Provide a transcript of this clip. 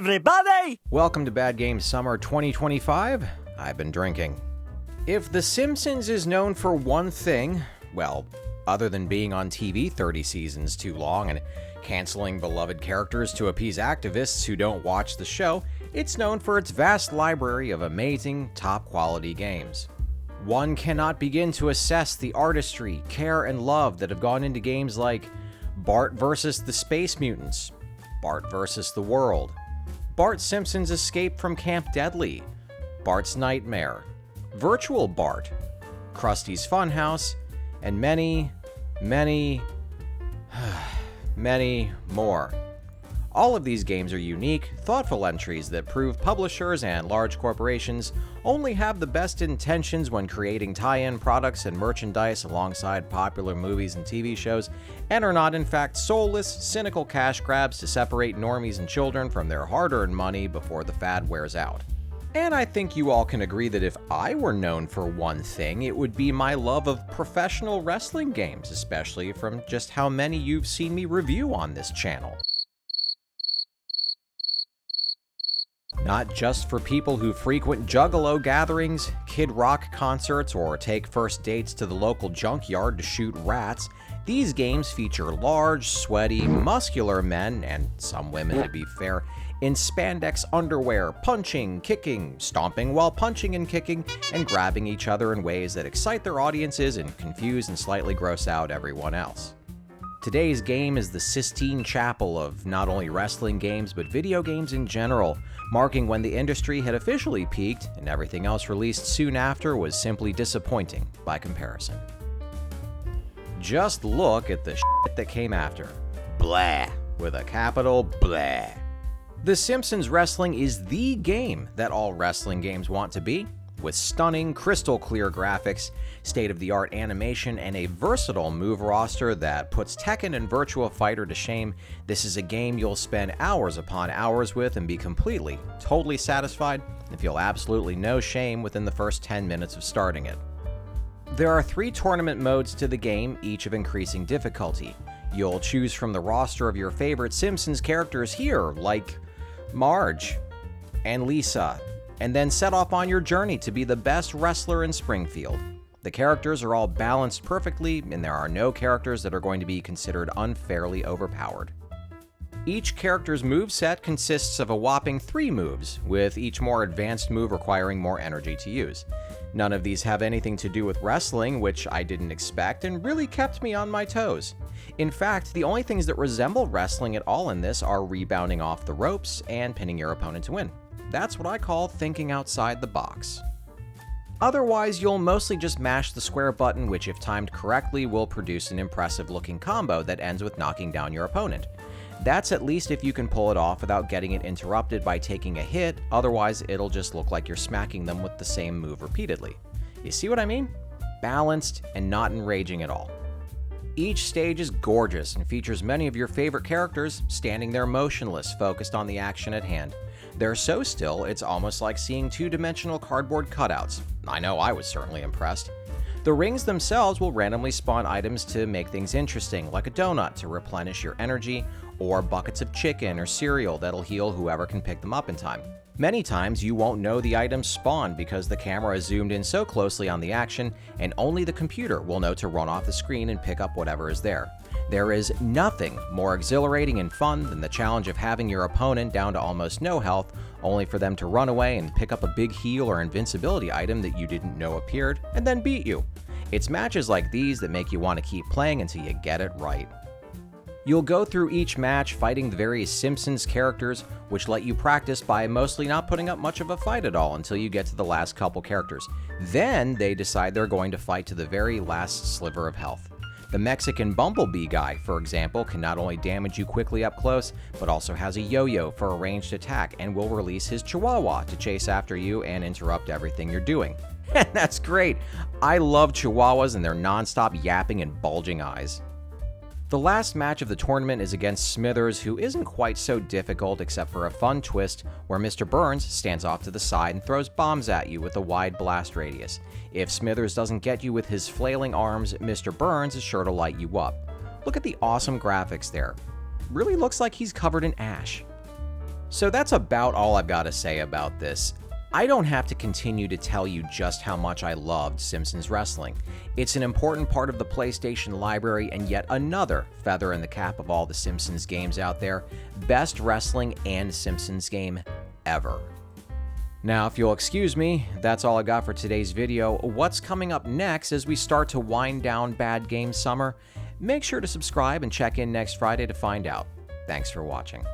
everybody! Welcome to Bad Games Summer 2025. I've been drinking. If The Simpsons is known for one thing, well, other than being on TV 30 seasons too long and canceling beloved characters to appease activists who don't watch the show, it's known for its vast library of amazing, top-quality games. One cannot begin to assess the artistry, care, and love that have gone into games like Bart vs. the Space Mutants, Bart vs. the World, Bart Simpson's Escape from Camp Deadly, Bart's Nightmare, Virtual Bart, Krusty's Funhouse, and many, many, many more. All of these games are unique, thoughtful entries that prove publishers and large corporations only have the best intentions when creating tie-in products and merchandise alongside popular movies and TV shows, and are not in fact soulless, cynical cash grabs to separate normies and children from their hard-earned money before the fad wears out. And I think you all can agree that if I were known for one thing, it would be my love of professional wrestling games, especially from just how many you've seen me review on this channel. Not just for people who frequent Juggalo gatherings, Kid Rock concerts, or take first dates to the local junkyard to shoot rats, these games feature large, sweaty, muscular men, and some women to be fair, in spandex underwear, punching, kicking, stomping while punching and kicking, and grabbing each other in ways that excite their audiences and confuse and slightly gross out everyone else. Today's game is the Sistine Chapel of not only wrestling games, but video games in general, marking when the industry had officially peaked and everything else released soon after was simply disappointing by comparison. Just look at the shit that came after. Blah, with a capital blah. The Simpsons Wrestling is the game that all wrestling games want to be, with stunning, crystal-clear graphics, state-of-the-art animation, and a versatile move roster that puts Tekken and Virtua Fighter to shame. This is a game you'll spend hours upon hours with and be completely, totally satisfied and feel absolutely no shame within the first 10 minutes of starting it. There are 3 tournament modes to the game, each of increasing difficulty. You'll choose from the roster of your favorite Simpsons characters here, like Marge and Lisa, and then set off on your journey to be the best wrestler in Springfield. The characters are all balanced perfectly, and there are no characters that are going to be considered unfairly overpowered. Each character's moveset consists of a whopping 3 moves, with each more advanced move requiring more energy to use. None of these have anything to do with wrestling, which I didn't expect and really kept me on my toes. In fact, the only things that resemble wrestling at all in this are rebounding off the ropes and pinning your opponent to win. That's what I call thinking outside the box. Otherwise, you'll mostly just mash the square button, which if timed correctly will produce an impressive looking combo that ends with knocking down your opponent. That's at least if you can pull it off without getting it interrupted by taking a hit, otherwise it'll just look like you're smacking them with the same move repeatedly. You see what I mean? Balanced and not enraging at all. Each stage is gorgeous and features many of your favorite characters standing there motionless, focused on the action at hand. They're so still, it's almost like seeing 2-dimensional cardboard cutouts. I know I was certainly impressed. The rings themselves will randomly spawn items to make things interesting, like a donut to replenish your energy, or buckets of chicken or cereal that'll heal whoever can pick them up in time. Many times you won't know the items spawned because the camera is zoomed in so closely on the action, and only the computer will know to run off the screen and pick up whatever is there. There is nothing more exhilarating and fun than the challenge of having your opponent down to almost no health, only for them to run away and pick up a big heal or invincibility item that you didn't know appeared, and then beat you. It's matches like these that make you want to keep playing until you get it right. You'll go through each match fighting the various Simpsons characters, which let you practice by mostly not putting up much of a fight at all until you get to the last couple characters. Then they decide they're going to fight to the very last sliver of health. The Mexican Bumblebee guy, for example, can not only damage you quickly up close, but also has a yo-yo for a ranged attack and will release his chihuahua to chase after you and interrupt everything you're doing. And that's great! I love chihuahuas and their non-stop yapping and bulging eyes. The last match of the tournament is against Smithers, who isn't quite so difficult except for a fun twist where Mr. Burns stands off to the side and throws bombs at you with a wide blast radius. If Smithers doesn't get you with his flailing arms, Mr. Burns is sure to light you up. Look at the awesome graphics there. Really looks like he's covered in ash. So that's about all I've got to say about this. I don't have to continue to tell you just how much I loved Simpsons Wrestling. It's an important part of the PlayStation library and yet another feather in the cap of all the Simpsons games out there. Best wrestling and Simpsons game ever. Now, if you'll excuse me, that's all I got for today's video. What's coming up next as we start to wind down Bad Game Summer? Make sure to subscribe and check in next Friday to find out. Thanks for watching.